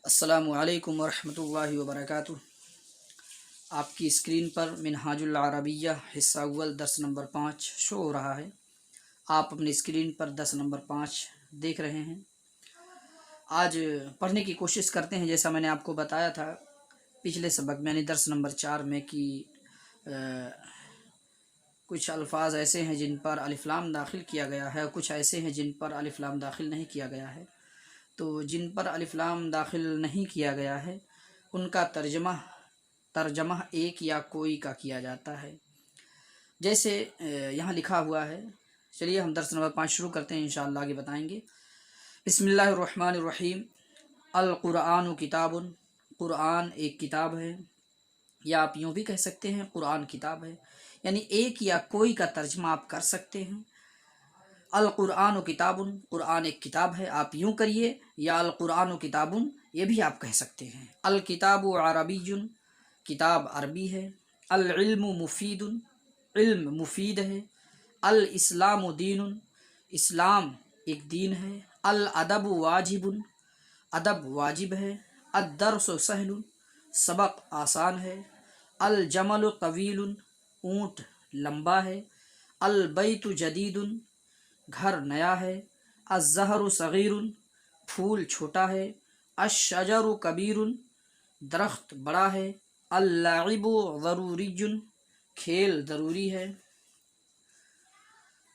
السلام علیکم ورحمۃ اللہ وبرکاتہ۔ آپ کی اسکرین پر منہاج العربیہ حصہ اول درس نمبر 5 شو ہو رہا ہے۔ آپ اپنی اسکرین پر درس نمبر 5 دیکھ رہے ہیں۔ آج پڑھنے کی کوشش کرتے ہیں، جیسا میں نے آپ کو بتایا تھا پچھلے سبق میں، درس نمبر 4 میں، کہ کچھ الفاظ ایسے ہیں جن پر الف لام داخل کیا گیا ہے، کچھ ایسے ہیں جن پر الف لام داخل نہیں کیا گیا ہے۔ تو جن پر الف لام داخل نہیں کیا گیا ہے ان کا ترجمہ ایک یا کوئی کا کیا جاتا ہے، جیسے یہاں لکھا ہوا ہے۔ چلیے ہم درس نمبر 5 شروع کرتے ہیں، انشاءاللہ آگے بتائیں گے۔ بسم اللہ الرحمن الرحیم۔ القرآن کتاب، قرآن ایک کتاب ہے، یا آپ یوں بھی کہہ سکتے ہیں قرآن کتاب ہے، یعنی ایک یا کوئی کا ترجمہ آپ کر سکتے ہیں۔ القرآن کتاب، قرآن ایک کتاب ہے، آپ یوں کریے، یا القرآن کتاب یہ بھی آپ کہہ سکتے ہیں۔ الکتاب عربی، کتاب عربی ہے۔ العلم مفید، علم مفید ہے۔ الاسلام دین، اسلام ایک دین ہے۔ الادب واجب، ادب واجب ہے۔ الدرس سہل، سبق آسان ہے۔ الجمل طویل، اونٹ لمبا ہے۔ البیت جدید، گھر نیا ہے۔ الزہر صغیر، پھول چھوٹا ہے۔ الشجر کبیر، درخت بڑا ہے۔ اللعب ضروری، کھیل ضروری ہے۔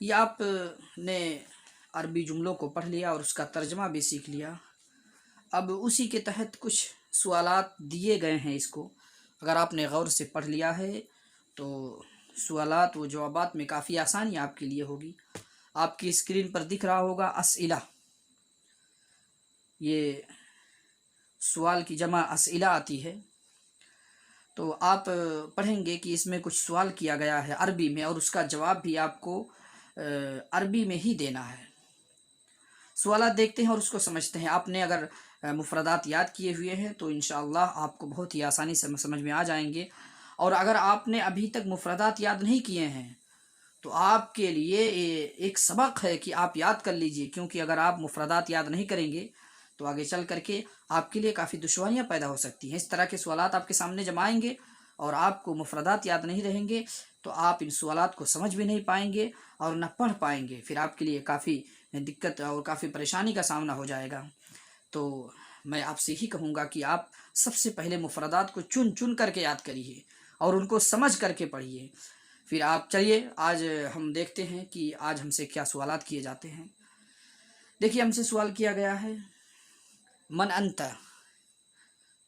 یہ آپ نے عربی جملوں کو پڑھ لیا اور اس کا ترجمہ بھی سیکھ لیا۔ اب اسی کے تحت کچھ سوالات دیے گئے ہیں، اس کو اگر آپ نے غور سے پڑھ لیا ہے تو سوالات و جوابات میں کافی آسانی آپ کے لیے ہوگی۔ آپ کی اسکرین پر دکھ رہا ہوگا اسئلہ، یہ سوال کی جمع اسئلہ آتی ہے۔ تو آپ پڑھیں گے کہ اس میں کچھ سوال کیا گیا ہے عربی میں، اور اس کا جواب بھی آپ کو عربی میں ہی دینا ہے۔ سوالات دیکھتے ہیں اور اس کو سمجھتے ہیں۔ آپ نے اگر مفردات یاد کیے ہوئے ہیں تو انشاءاللہ آپ کو بہت ہی آسانی سے سمجھ میں آ جائیں گے، اور اگر آپ نے ابھی تک مفردات یاد نہیں کیے ہیں تو آپ کے لیے ایک سبق ہے کہ آپ یاد کر لیجئے، کیونکہ اگر آپ مفردات یاد نہیں کریں گے تو آگے چل کر کے آپ کے لیے کافی دشواریاں پیدا ہو سکتی ہیں۔ اس طرح کے سوالات آپ کے سامنے جب آئیں گے اور آپ کو مفردات یاد نہیں رہیں گے تو آپ ان سوالات کو سمجھ بھی نہیں پائیں گے اور نہ پڑھ پائیں گے، پھر آپ کے لیے کافی دقت اور کافی پریشانی کا سامنا ہو جائے گا۔ تو میں آپ سے ہی کہوں گا کہ آپ سب سے پہلے مفردات کو چن چن کر کے یاد کریے اور ان کو سمجھ کر کے پڑھیے۔ پھر آپ چلیے آج ہم دیکھتے ہیں کہ آج ہم سے کیا سوالات کیے جاتے ہیں۔ دیکھیے ہم سے سوال کیا گیا ہے من انت۔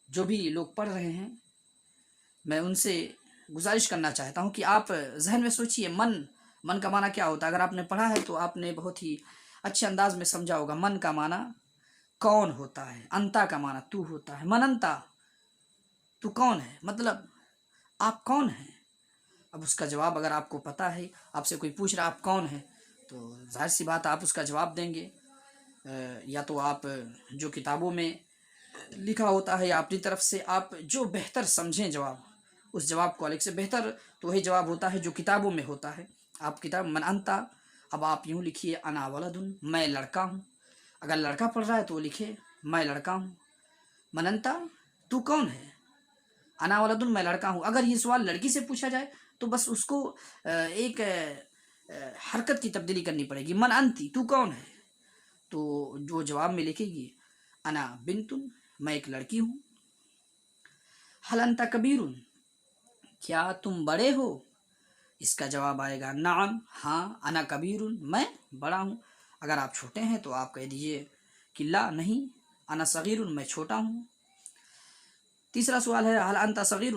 جو بھی لوگ پڑھ رہے ہیں میں ان سے گزارش کرنا چاہتا ہوں کہ آپ ذہن میں سوچئے من کا معنی کیا ہوتا ہے۔ اگر آپ نے پڑھا ہے تو آپ نے بہت ہی اچھے انداز میں سمجھا ہوگا۔ من کا معنی کون ہوتا ہے، انتا کا معنی تو ہوتا ہے۔ من انتا، تو کون ہے، مطلب آپ کون ہیں۔ اب اس کا جواب اگر آپ کو پتہ ہے، آپ سے کوئی پوچھ رہا آپ کون ہیں، تو ظاہر سی بات آپ اس کا جواب دیں گے، یا تو آپ جو کتابوں میں لکھا ہوتا ہے یا اپنی طرف سے آپ جو بہتر سمجھیں جواب، اس جواب کو الگ سے بہتر تو وہی جواب ہوتا ہے جو کتابوں میں ہوتا ہے۔ آپ کتاب من انتا، اب آپ یوں لکھیے انا ولد، میں لڑکا ہوں۔ اگر لڑکا پڑھ رہا ہے تو وہ لکھے میں لڑکا ہوں۔ من انتا، تو کون ہے۔ انا ولد، میں لڑکا ہوں۔ اگر یہ سوال لڑکی سے پوچھا جائے تو بس اس کو ایک حرکت کی تبدیلی کرنی پڑے گی، من انتی، تو کون ہے، تو جو جواب میں لکھے گی انا بنتن، میں ایک لڑکی ہوں۔ حل انت کبیر، کیا تم بڑے ہو، اس کا جواب آئے گا نعم، ہاں، انا کبیر، میں بڑا ہوں۔ اگر آپ چھوٹے ہیں تو آپ کہہ دیجئے کہ لا، نہیں، انا صغیر، میں چھوٹا ہوں۔ تیسرا سوال ہے حل انت صغیر،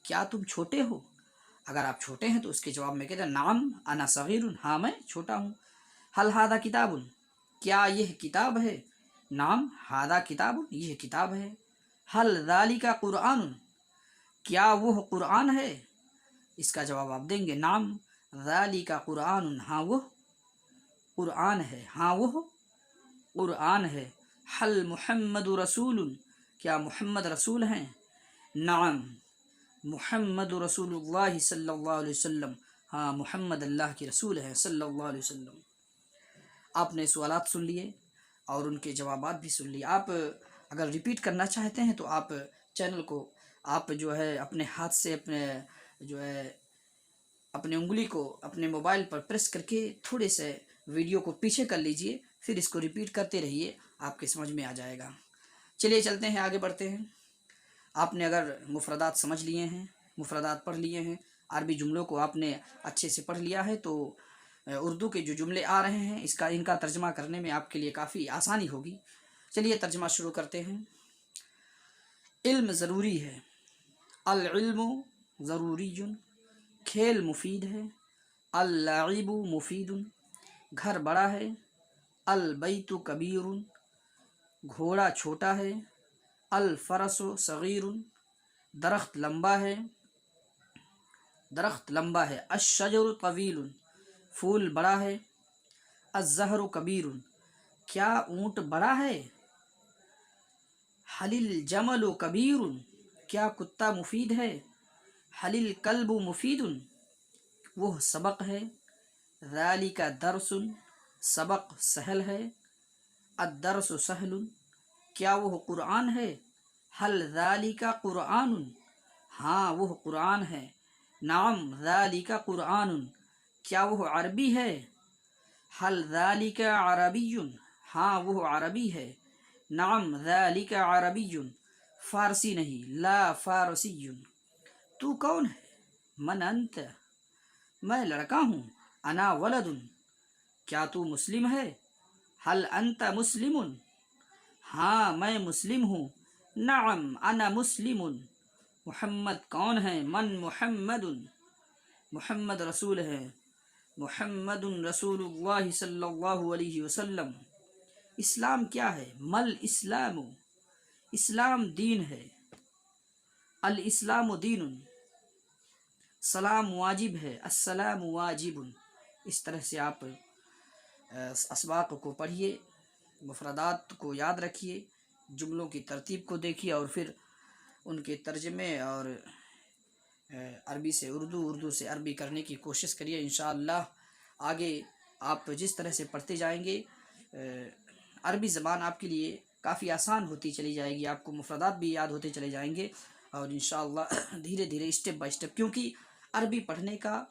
کیا تم چھوٹے ہو۔ اگر آپ چھوٹے ہیں تو اس کے جواب میں کہتے ہیں نعم انا صغیر، ہاں میں چھوٹا ہوں۔ حل ھذا کتاب، کیا یہ کتاب ہے، نعم ھذا کتاب، یہ کتاب ہے۔ حل ذالک قرآن، کیا وہ قرآن ہے، اس کا جواب آپ دیں گے نعم ذالک قرآن، ہاں وہ قرآن ہے، ہاں وہ قرآن ہے۔ حل محمد رسول، کیا محمد رسول ہیں، نعم محمد رسول اللہ صلی اللہ علیہ وسلم، ہاں محمد اللہ کے رسول ہیں صلی اللہ علیہ وسلم۔ آپ نے سوالات سن لیے اور ان کے جوابات بھی سن لیے۔ آپ اگر ریپیٹ کرنا چاہتے ہیں تو آپ چینل کو آپ جو ہے اپنے ہاتھ سے اپنے انگلی کو اپنے موبائل پر پریس کر کے تھوڑے سے ویڈیو کو پیچھے کر لیجئے، پھر اس کو ریپیٹ کرتے رہیے، آپ کے سمجھ میں آ جائے گا۔ چلیے چلتے ہیں، آگے بڑھتے ہیں۔ آپ نے اگر مفردات سمجھ لیے ہیں، مفردات پڑھ لیے ہیں، عربی جملوں کو آپ نے اچھے سے پڑھ لیا ہے، تو اردو کے جو جملے آ رہے ہیں ان کا ترجمہ کرنے میں آپ کے لیے کافی آسانی ہوگی۔ چلیے ترجمہ شروع کرتے ہیں۔ علم ضروری ہے، العلم ضروری، کھیل مفید ہے، اللعب مفید، گھر بڑا ہے، البیت کبیر، گھوڑا چھوٹا ہے، الفرس صغیر، درخت لمبا ہے، الشجر طویل، پھول بڑا ہے، الزہر کبیر، کیا اونٹ بڑا ہے، حل الجمل کبیر، کیا کتا مفید ہے، حل الکلب مفید، وہ سبق ہے، ذالک درس، سبق سہل ہے، الدرس سہل، کیا وہ قرآن ہے، حل ذالک قرآن، ہاں وہ قرآن ہے، نعم ذالک قرآن، کیا وہ عربی ہے، حل ذالک عربی، ہاں وہ عربی ہے، نعم ذالک عربی، فارسی نہیں، لا فارسی، تو کون ہے، من انت، میں لڑکا ہوں، انا ولد، کیا تو مسلم ہے، حل انت مسلم، ہاں میں مسلم ہوں، نعم انا مسلم، محمد کون ہے، من محمد، محمد رسول ہے، محمد رسول اللہ صلی اللہ علیہ وسلم، اسلام کیا ہے، مل اسلام، اسلام دین ہے، الاسلام دین، سلام واجب ہے، السلام واجب۔ اس طرح سے آپ اسباق کو پڑھیے، مفردات کو یاد رکھیے، جملوں کی ترتیب کو دیکھیے، اور پھر ان کے ترجمے اور عربی سے اردو، اردو سے عربی کرنے کی کوشش کریے۔ انشاءاللہ آگے آپ جس طرح سے پڑھتے جائیں گے عربی زبان آپ کے لیے کافی آسان ہوتی چلی جائے گی، آپ کو مفردات بھی یاد ہوتے چلے جائیں گے، اور انشاءاللہ دھیرے دھیرے اسٹیپ بائی اسٹیپ، کیونکہ عربی پڑھنے کا،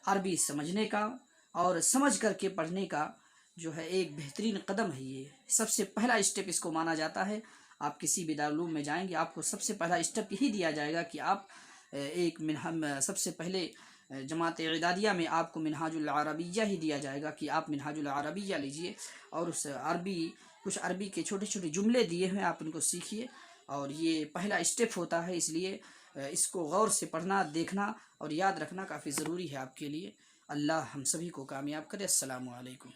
عربی سمجھنے کا اور سمجھ کر کے پڑھنے کا جو ہے ایک بہترین قدم ہے، یہ سب سے پہلا اسٹیپ اس کو مانا جاتا ہے۔ آپ کسی بھی دارالعلوم میں جائیں گے، آپ کو سب سے پہلا اسٹیپ یہی دیا جائے گا کہ آپ سب سے پہلے جماعت اعدادیہ میں آپ کو منہاج العربیہ ہی دیا جائے گا کہ آپ منہاج العربیہ لیجئے، اور اس کچھ عربی کے چھوٹے چھوٹے جملے دیے ہیں، آپ ان کو سیکھیے، اور یہ پہلا اسٹیپ ہوتا ہے، اس لیے اس کو غور سے پڑھنا، دیکھنا اور یاد رکھنا کافی ضروری ہے آپ کے لیے۔ اللہ ہم سبھی کو کامیاب کرے۔ السلام علیکم۔